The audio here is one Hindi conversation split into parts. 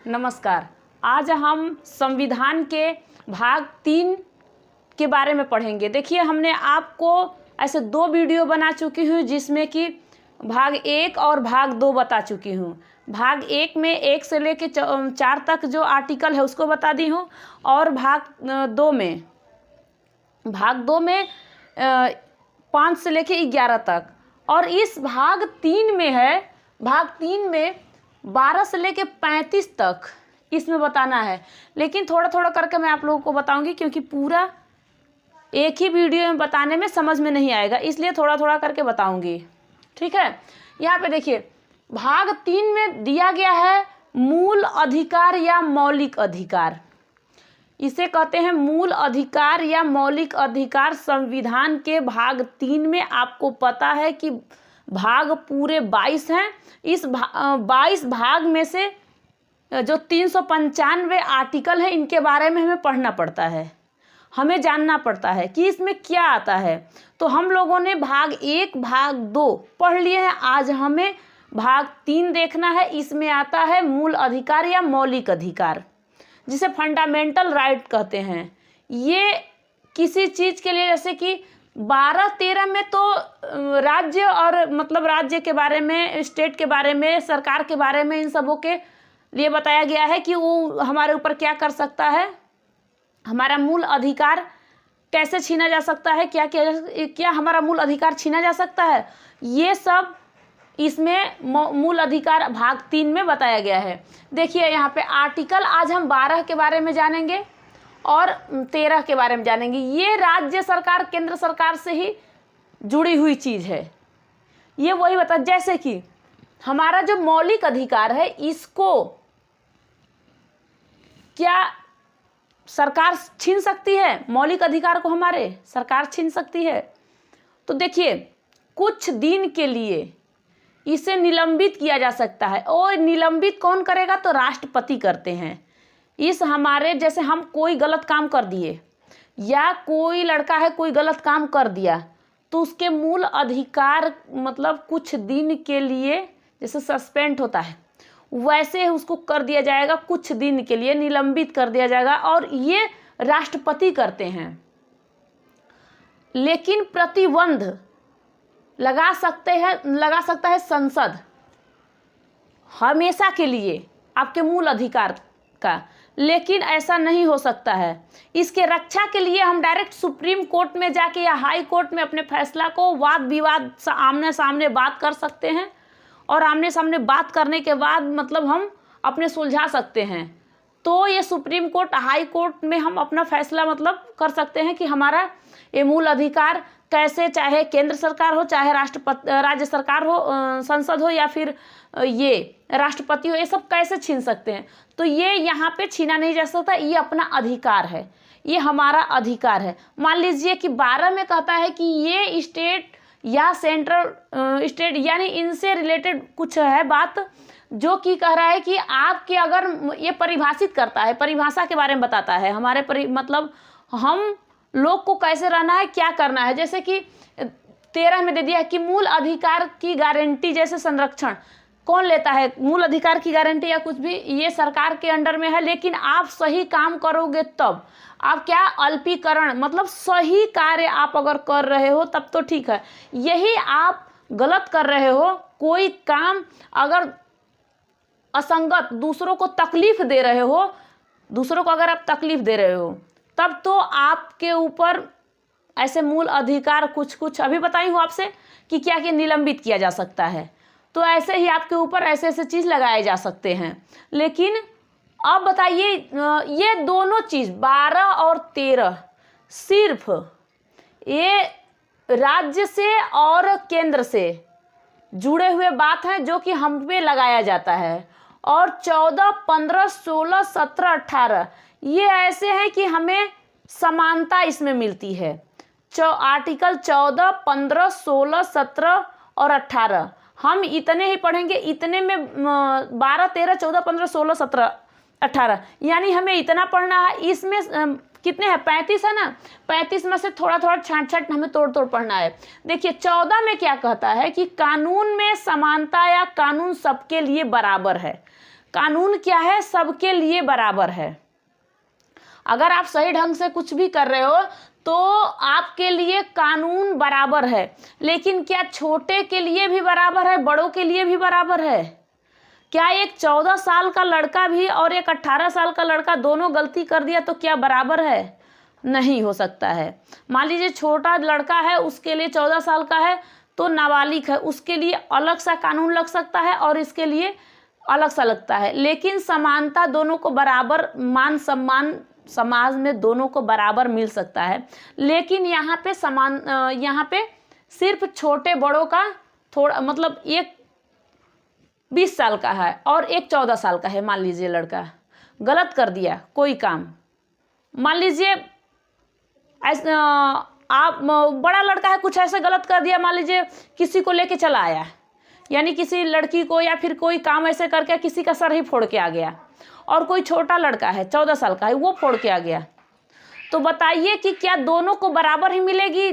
नमस्कार। आज हम संविधान के भाग 3 के बारे में पढ़ेंगे। देखिए, हमने आपको ऐसे 2 वीडियो बना चुकी हूँ जिसमें कि भाग 1 और भाग 2 बता चुकी हूँ। भाग 1 में 1 से लेके 4 तक जो आर्टिकल है उसको बता दी हूँ, और भाग 2 में 5 से लेके 11 तक। और इस भाग 3 में है, भाग 3 में 12 से लेके 35 तक इसमें बताना है। लेकिन थोड़ा थोड़ा करके मैं आप लोगों को बताऊंगी, क्योंकि पूरा एक ही वीडियो में बताने में समझ में नहीं आएगा, इसलिए थोड़ा थोड़ा करके बताऊंगी। ठीक है, यहाँ पे देखिए, भाग 3 में दिया गया है मूल अधिकार या मौलिक अधिकार। इसे कहते हैं मूल अधिकार या मौलिक अधिकार। संविधान के भाग 3 में आपको पता है कि भाग पूरे 22 हैं। इस 22 भाग में से जो 395 आर्टिकल हैं, इनके बारे में हमें पढ़ना पड़ता है, हमें जानना पड़ता है कि इसमें क्या आता है। तो हम लोगों ने भाग 1 भाग 2 पढ़ लिए हैं, आज हमें भाग 3 देखना है। इसमें आता है मूल अधिकार या मौलिक अधिकार, जिसे फंडामेंटल राइट कहते हैं। ये किसी चीज़ के लिए, जैसे कि 12-13 में तो राज्य और मतलब राज्य के बारे में, स्टेट के बारे में, सरकार के बारे में, इन सबों के लिए बताया गया है कि वो हमारे ऊपर क्या कर सकता है, हमारा मूल अधिकार कैसे छीना जा सकता है, क्या हमारा मूल अधिकार छीना जा सकता है। ये सब इसमें मूल अधिकार भाग 3 में बताया गया है। देखिए यहाँ पे आर्टिकल, आज हम 12 के बारे में जानेंगे और 13 के बारे में जानेंगे। ये राज्य सरकार केंद्र सरकार से ही जुड़ी हुई चीज़ है। ये वही बता, जैसे कि हमारा जो मौलिक अधिकार है, इसको क्या सरकार छीन सकती है? मौलिक अधिकार को हमारे सरकार छीन सकती है? तो देखिए, कुछ दिन के लिए इसे निलंबित किया जा सकता है। और निलंबित कौन करेगा? तो राष्ट्रपति करते हैं। इस हमारे, जैसे हम कोई गलत काम कर दिए, या कोई लड़का है कोई गलत काम कर दिया, तो उसके मूल अधिकार मतलब कुछ दिन के लिए जैसे सस्पेंड होता है, वैसे उसको कर दिया जाएगा, कुछ दिन के लिए निलंबित कर दिया जाएगा, और ये राष्ट्रपति करते हैं। लेकिन प्रतिबंध लगा सकता है संसद, हमेशा के लिए आपके मूल अधिकार का। लेकिन ऐसा नहीं हो सकता है। इसके रक्षा के लिए हम डायरेक्ट सुप्रीम कोर्ट में जाके या हाई कोर्ट में अपने फैसला को वाद विवाद आमने सामने बात कर सकते हैं, और आमने सामने बात करने के बाद मतलब हम अपने सुलझा सकते हैं। तो ये सुप्रीम कोर्ट, हाई कोर्ट में हम अपना फैसला मतलब कर सकते हैं कि हमारा ये मूल अधिकार कैसे, चाहे केंद्र सरकार हो, चाहे राज्य सरकार हो, संसद हो, या फिर ये राष्ट्रपति हो, ये सब कैसे छीन सकते हैं। तो ये यहाँ पे छीना नहीं जा सकता, ये अपना अधिकार है, ये हमारा अधिकार है। मान लीजिए कि 12 में कहता है कि ये स्टेट या सेंट्रल स्टेट, यानी इनसे रिलेटेड कुछ है बात, जो कि कह रहा है कि आपके, अगर ये परिभाषित करता है, परिभाषा के बारे में बताता है, हमारे मतलब हम लोग को कैसे रहना है, क्या करना है। जैसे कि 13 में दे दिया है कि मूल अधिकार की गारंटी, जैसे संरक्षण कौन लेता है, मूल अधिकार की गारंटी या कुछ भी, ये सरकार के अंडर में है। लेकिन आप सही काम करोगे तब, आप क्या अल्पीकरण मतलब सही कार्य आप अगर कर रहे हो तब तो ठीक है। यही आप गलत कर रहे हो, कोई काम अगर असंगत, दूसरों को तकलीफ दे रहे हो, दूसरों को अगर आप तकलीफ दे रहे हो, तब तो आपके ऊपर ऐसे मूल अधिकार कुछ अभी बताई हूँ आपसे कि क्या क्या निलंबित किया जा सकता है। तो ऐसे ही आपके ऊपर ऐसे ऐसे चीज़ लगाए जा सकते हैं। लेकिन अब बताइए, ये दोनों चीज़ 12 और 13 सिर्फ ये राज्य से और केंद्र से जुड़े हुए बात हैं, जो कि हम पे लगाया जाता है। और 14, 15, 16, 17, 18 ये ऐसे हैं कि हमें समानता इसमें मिलती है। आर्टिकल 14, 15, 16, 17 और 18 हम इतने ही पढ़ेंगे। इतने में 12, 13, 14, 15, 16, 17, 18 यानी हमें इतना पढ़ना है। इसमें कितने हैं? 35 है ना। 35 में से थोड़ा थोड़ा छांट हमें तोड़ तोड़ पढ़ना है। देखिए 14 में क्या कहता है कि कानून में समानता या कानून सबके लिए बराबर है। कानून क्या है? सबके लिए बराबर है। अगर आप सही ढंग से कुछ भी कर रहे हो तो आपके लिए कानून बराबर है, लेकिन क्या छोटे के लिए भी बराबर है, बड़ों के लिए भी बराबर है? क्या एक 14 साल का लड़का भी और एक 18 साल का लड़का दोनों गलती कर दिया तो क्या बराबर है? नहीं हो सकता है। मान लीजिए छोटा लड़का है, उसके लिए 14 साल का है तो नाबालिग है, उसके लिए अलग सा कानून लग सकता है और इसके लिए अलग सा लगता है, लेकिन समानता दोनों को बराबर, मान सम्मान समाज में दोनों को बराबर मिल सकता है। लेकिन यहाँ पे सिर्फ छोटे बड़ों का थोड़ा मतलब एक 20 साल का है और एक 14 साल का है। मान लीजिए लड़का गलत कर दिया कोई काम, मान लीजिए आप बड़ा लड़का है, कुछ ऐसे गलत कर दिया, मान लीजिए किसी को लेके चला आया, यानी किसी लड़की को या फिर कोई काम ऐसे करके किसी का सर ही फोड़ के आ गया, और कोई छोटा लड़का है 14 साल का है वो फोड़ के आ गया, तो बताइए कि क्या दोनों को बराबर ही मिलेगी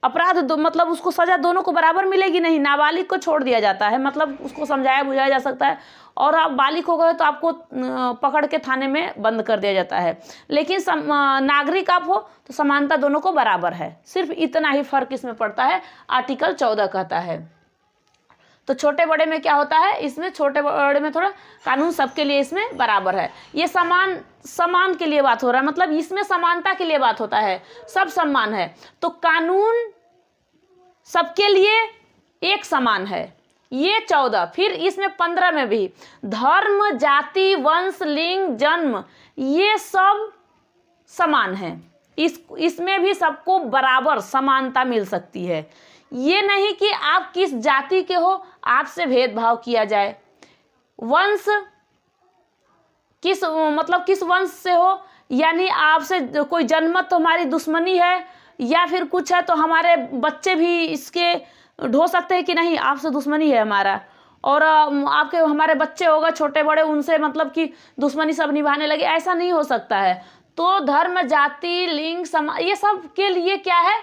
अपराध? मतलब उसको सजा दोनों को बराबर मिलेगी? नहीं, नाबालिग को छोड़ दिया जाता है, मतलब उसको समझाया बुझाया जा सकता है, और आप बालिग हो गए तो आपको पकड़ के थाने में बंद कर दिया जाता है। लेकिन नागरिक आप हो तो समानता दोनों को बराबर है। सिर्फ इतना ही फर्क इसमें पड़ता है, आर्टिकल 14 कहता है। तो छोटे बड़े में क्या होता है? इसमें छोटे बड़े में थोड़ा कानून सबके लिए इसमें बराबर है। ये समान के लिए बात हो रहा है, मतलब इसमें समानता के लिए बात होता है, सब समान है। तो कानून सबके लिए एक समान है, ये 14। फिर इसमें 15 में भी धर्म, जाति, वंश, लिंग, जन्म ये सब समान है। इसमें भी सबको बराबर समानता मिल सकती है। ये नहीं कि आप किस जाति के हो आपसे भेदभाव किया जाए, वंश किस वंश से हो, यानी आपसे कोई जन्मत तो हमारी दुश्मनी है या फिर कुछ है तो हमारे बच्चे भी इसके ढो सकते हैं कि नहीं आपसे दुश्मनी है हमारा, और आपके हमारे बच्चे होगा छोटे बड़े उनसे मतलब कि दुश्मनी सब निभाने लगे, ऐसा नहीं हो सकता है। तो धर्म, जाति, लिंग, ये सब के लिए क्या है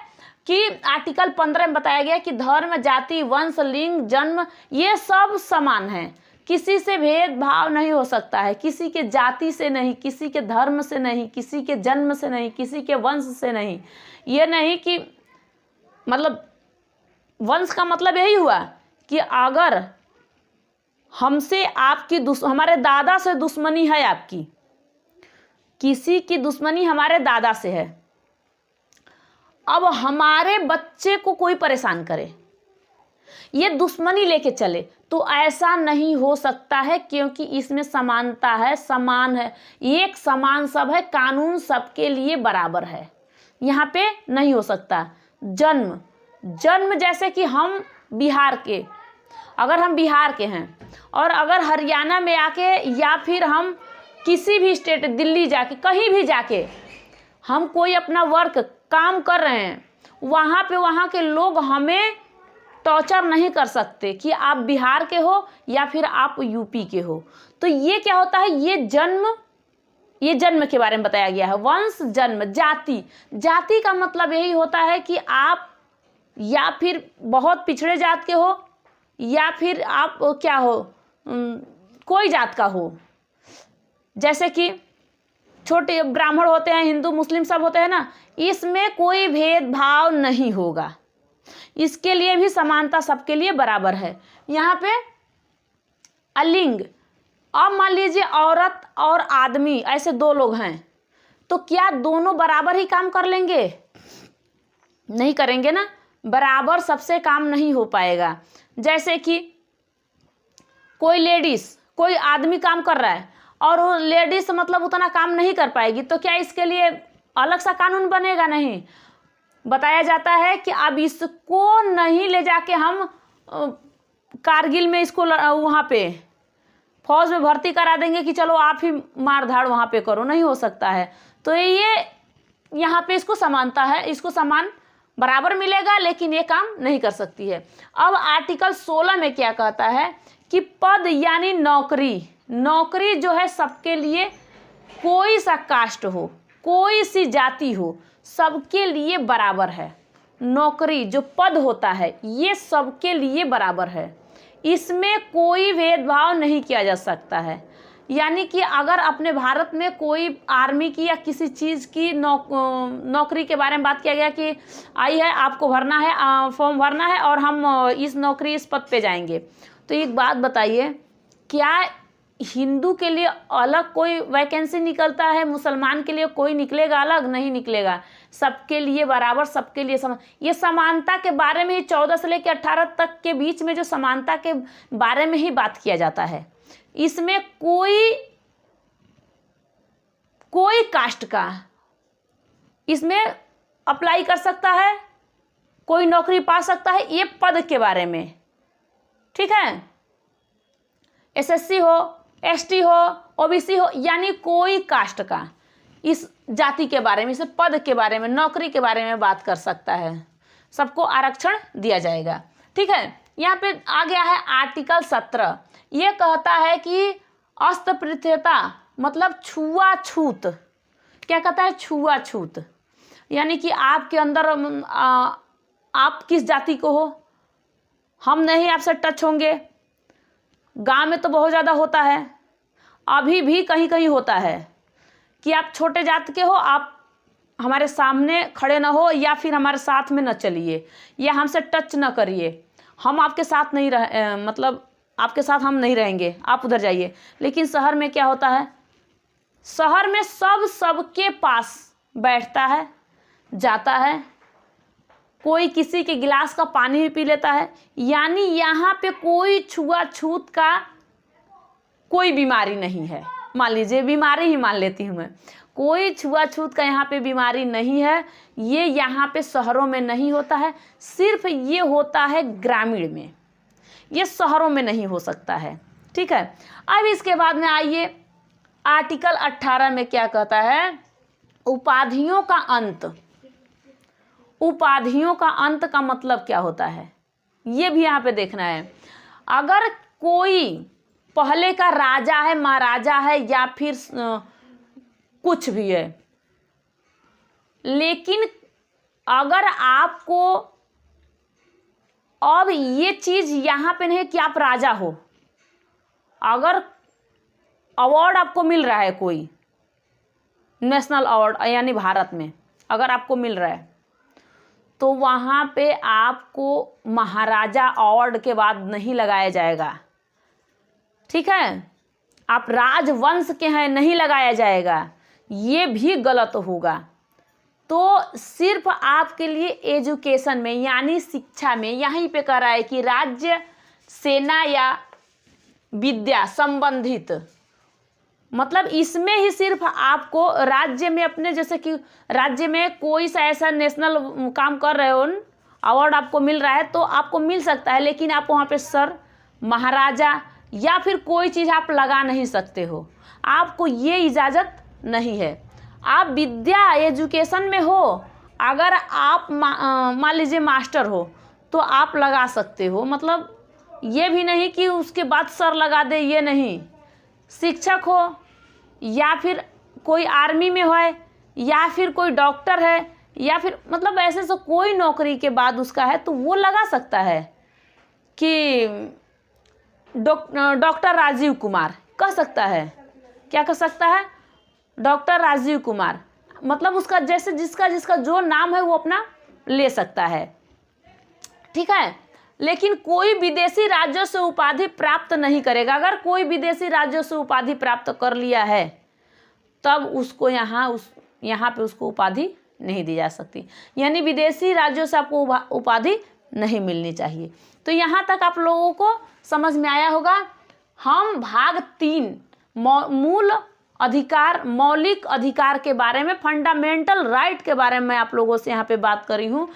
कि आर्टिकल 15 में बताया गया कि धर्म, जाति, वंश, लिंग, जन्म ये सब समान है, किसी से भेदभाव नहीं हो सकता है, किसी के जाति से नहीं, किसी के धर्म से नहीं, किसी के जन्म से नहीं, किसी के वंश से नहीं। ये नहीं कि मतलब वंश का मतलब यही हुआ कि अगर हमसे आपकी हमारे दादा से दुश्मनी है, आपकी किसी की दुश्मनी हमारे दादा से है, अब हमारे बच्चे को कोई परेशान करे, ये दुश्मनी लेके चले, तो ऐसा नहीं हो सकता है, क्योंकि इसमें समानता है, समान है, एक समान सब है, कानून सबके लिए बराबर है, यहाँ पे नहीं हो सकता। जन्म जैसे कि हम बिहार के, अगर हम बिहार के हैं और अगर हरियाणा में आके या फिर हम किसी भी स्टेट, दिल्ली जाके कहीं भी जाके हम कोई अपना वर्क काम कर रहे हैं, वहाँ के लोग हमें टॉर्चर नहीं कर सकते कि आप बिहार के हो या फिर आप यूपी के हो। तो ये क्या होता है? ये जन्म के बारे में बताया गया है। वंश, जन्म, जाति का मतलब यही होता है कि आप या फिर बहुत पिछड़े जात के हो या फिर आप क्या हो, कोई जात का हो, जैसे कि छोटे ब्राह्मण होते हैं, हिंदू मुस्लिम सब होते हैं ना, इसमें कोई भेदभाव नहीं होगा, इसके लिए भी समानता सबके लिए बराबर है। यहाँ पे अलिंग, अब मान लीजिए औरत और आदमी ऐसे दो लोग हैं, तो क्या दोनों बराबर ही काम कर लेंगे? नहीं करेंगे ना, बराबर सबसे काम नहीं हो पाएगा। जैसे कि कोई आदमी काम कर रहा है और वो लेडीज मतलब उतना काम नहीं कर पाएगी, तो क्या इसके लिए अलग सा कानून बनेगा? नहीं। बताया जाता है कि अब इसको नहीं ले जाके हम कारगिल में इसको वहाँ पे फौज में भर्ती करा देंगे कि चलो आप ही मार धाड़ वहाँ पे करो, नहीं हो सकता है। तो ये यहाँ पे इसको समानता है, इसको समान बराबर मिलेगा, लेकिन ये काम नहीं कर सकती है। अब आर्टिकल 16 में क्या कहता है कि पद यानी नौकरी जो है सबके लिए, कोई सा कास्ट हो, कोई सी जाति हो, सबके लिए बराबर है। नौकरी जो पद होता है ये सबके लिए बराबर है, इसमें कोई भेदभाव नहीं किया जा सकता है। यानी कि अगर अपने भारत में कोई आर्मी की या किसी चीज़ की नौकरी के बारे में बात किया गया कि आई है, आपको भरना है, फॉर्म भरना है और हम इस नौकरी इस पद पे जाएंगे, तो एक बात बताइए, क्या हिंदू के लिए अलग कोई वैकेंसी निकलता है, मुसलमान के लिए कोई निकलेगा अलग? नहीं निकलेगा, सबके लिए बराबर, सबके लिए समान। ये समानता के बारे में ही 14 से लेकर 18 तक के बीच में जो समानता के बारे में ही बात किया जाता है। इसमें कोई कास्ट का इसमें अप्लाई कर सकता है, कोई नौकरी पा सकता है, ये पद के बारे में, ठीक है। एसएससी हो, एसटी हो, ओबीसी हो, यानी कोई कास्ट का इस जाति के बारे में, इस पद के बारे में, नौकरी के बारे में बात कर सकता है, सबको आरक्षण दिया जाएगा, ठीक है। यहाँ पे आ गया है आर्टिकल 17। ये कहता है कि अस्पृश्यता मतलब छुआछूत, क्या कहता है? छुआछूत, यानी कि आपके अंदर आप किस जाति को हो, हम नहीं आपसे टच होंगे। गांव में तो बहुत ज़्यादा होता है, अभी भी कहीं कहीं होता है कि आप छोटे जात के हो, आप हमारे सामने खड़े ना हो या फिर हमारे साथ में न चलिए या हमसे टच न करिए, हम आपके साथ नहीं मतलब आपके साथ हम नहीं रहेंगे, आप उधर जाइए। लेकिन शहर में क्या होता है? शहर में सबके पास बैठता है, जाता है, कोई किसी के गिलास का पानी भी पी लेता है। यानी यहाँ पे कोई छुआछूत का कोई बीमारी नहीं है। मान लीजिए बीमारी ही मान लेती हूँ मैं, कोई छुआछूत का यहाँ पे बीमारी नहीं है। ये यहाँ पे शहरों में नहीं होता है, सिर्फ ये होता है ग्रामीण में, ये शहरों में नहीं हो सकता है, ठीक है। अब इसके बाद में आइए आर्टिकल 18 में क्या कहता है? उपाधियों का अंत। उपाधियों का अंत का मतलब क्या होता है, ये भी यहाँ पे देखना है। अगर कोई पहले का राजा है, महाराजा है या फिर कुछ भी है, लेकिन अगर आपको अब ये चीज़ यहाँ पे नहीं कि आप राजा हो, अगर अवार्ड आपको मिल रहा है, कोई नेशनल अवार्ड यानी भारत में अगर आपको मिल रहा है, तो वहाँ पे आपको महाराजा अवार्ड के बाद नहीं लगाया जाएगा, ठीक है। आप राजवंश के हैं, नहीं लगाया जाएगा, ये भी गलत होगा। तो सिर्फ आपके लिए एजुकेशन में यानी शिक्षा में यहीं पे कह रहा है कि राज्य, सेना या विद्या संबंधित, मतलब इसमें ही सिर्फ आपको राज्य में अपने, जैसे कि राज्य में कोई सा ऐसा नेशनल काम कर रहे हो, अवार्ड आपको मिल रहा है तो आपको मिल सकता है, लेकिन आप वहाँ पे सर, महाराजा या फिर कोई चीज़ आप लगा नहीं सकते हो, आपको ये इजाज़त नहीं है। आप विद्या एजुकेशन में हो, अगर आप मान लीजिए मास्टर हो तो आप लगा सकते हो, मतलब ये भी नहीं कि उसके बाद सर लगा दे, ये नहीं। शिक्षक हो या फिर कोई आर्मी में है या फिर कोई डॉक्टर है या फिर मतलब ऐसे से कोई नौकरी के बाद उसका है तो वो लगा सकता है कि डॉक्टर राजीव कुमार कह सकता है, क्या कह सकता है? डॉक्टर राजीव कुमार, मतलब उसका जैसे जिसका जो नाम है वो अपना ले सकता है, ठीक है। लेकिन कोई विदेशी राज्यों से उपाधि प्राप्त नहीं करेगा। अगर कोई विदेशी राज्यों से उपाधि प्राप्त कर लिया है तब उसको यहाँ पे उसको उपाधि नहीं दी जा सकती, यानी विदेशी राज्यों से आपको उपाधि नहीं मिलनी चाहिए। तो यहाँ तक आप लोगों को समझ में आया होगा। हम भाग 3 मूल अधिकार, मौलिक अधिकार के बारे में, फंडामेंटल राइट के बारे में आप लोगों से यहाँ पे बात करी हूँ।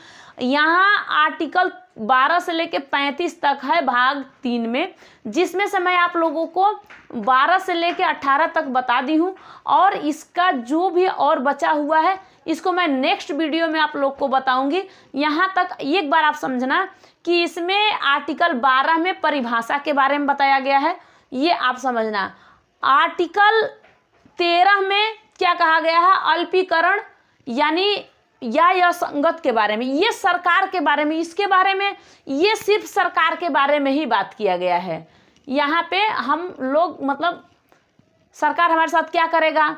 यहाँ आर्टिकल 12 से लेके 35 तक है भाग 3 में, जिसमें से मैं आप लोगों को 12 से लेके 18 तक बता दी हूँ, और इसका जो भी और बचा हुआ है इसको मैं नेक्स्ट वीडियो में आप लोग को बताऊंगी। यहाँ तक एक बार आप समझना कि इसमें आर्टिकल 12 में परिभाषा के बारे में बताया गया है, ये आप समझना। आर्टिकल 13 में क्या कहा गया है? अल्पीकरण, यानी या संगत के बारे में, ये सरकार के बारे में, इसके बारे में, ये सिर्फ सरकार के बारे में ही बात किया गया है। यहाँ पे हम लोग मतलब सरकार हमारे साथ क्या करेगा,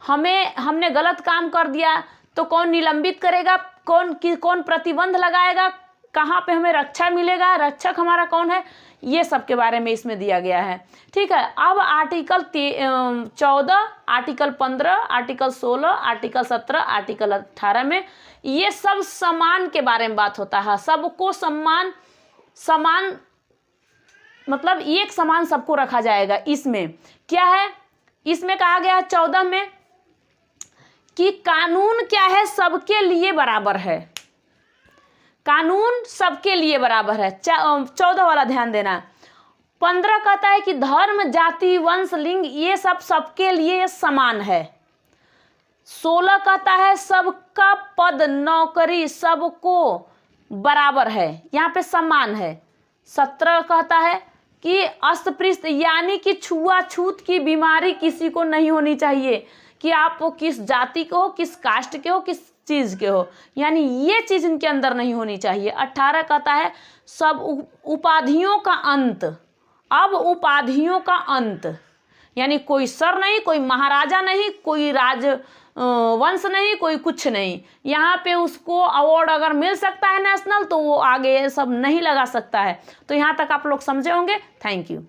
हमने गलत काम कर दिया तो कौन निलंबित करेगा, कौन प्रतिबंध लगाएगा, कहाँ पे हमें रक्षा मिलेगा, रक्षक हमारा कौन है, ये सब के बारे में इसमें दिया गया है। ठीक है, अब article 14, article 15, article 16, article 17, article 18 में ये सब सम्मान के बारे में बात होता है। सबको समान मतलब एक समान सबको रखा जाएगा। इसमें क्या है, इसमें कहा गया है 14 में कि कानून क्या है, सबके लिए बराबर है। कानून सबके लिए बराबर है। 14 वाला ध्यान देना। 15 कहता है कि धर्म, जाति, वंश, लिंग ये सब सबके लिए समान है। 16 कहता है सबका पद, नौकरी सबको बराबर है, यहाँ पे समान है। 17 कहता है कि अस्पृश्य यानी कि छुआछूत की बीमारी किसी को नहीं होनी चाहिए, कि आप वो किस जाति के हो, किस कास्ट के हो, किस चीज़ के हो, यानी ये चीज़ इनके अंदर नहीं होनी चाहिए। 18 कहता है सब उपाधियों का अंत। अब उपाधियों का अंत यानी कोई सर नहीं, कोई महाराजा नहीं, कोई राज वंश नहीं, कोई कुछ नहीं। यहाँ पे उसको अवार्ड अगर मिल सकता है नेशनल तो वो आगे सब नहीं लगा सकता है। तो यहाँ तक आप लोग समझे होंगे। Thank you.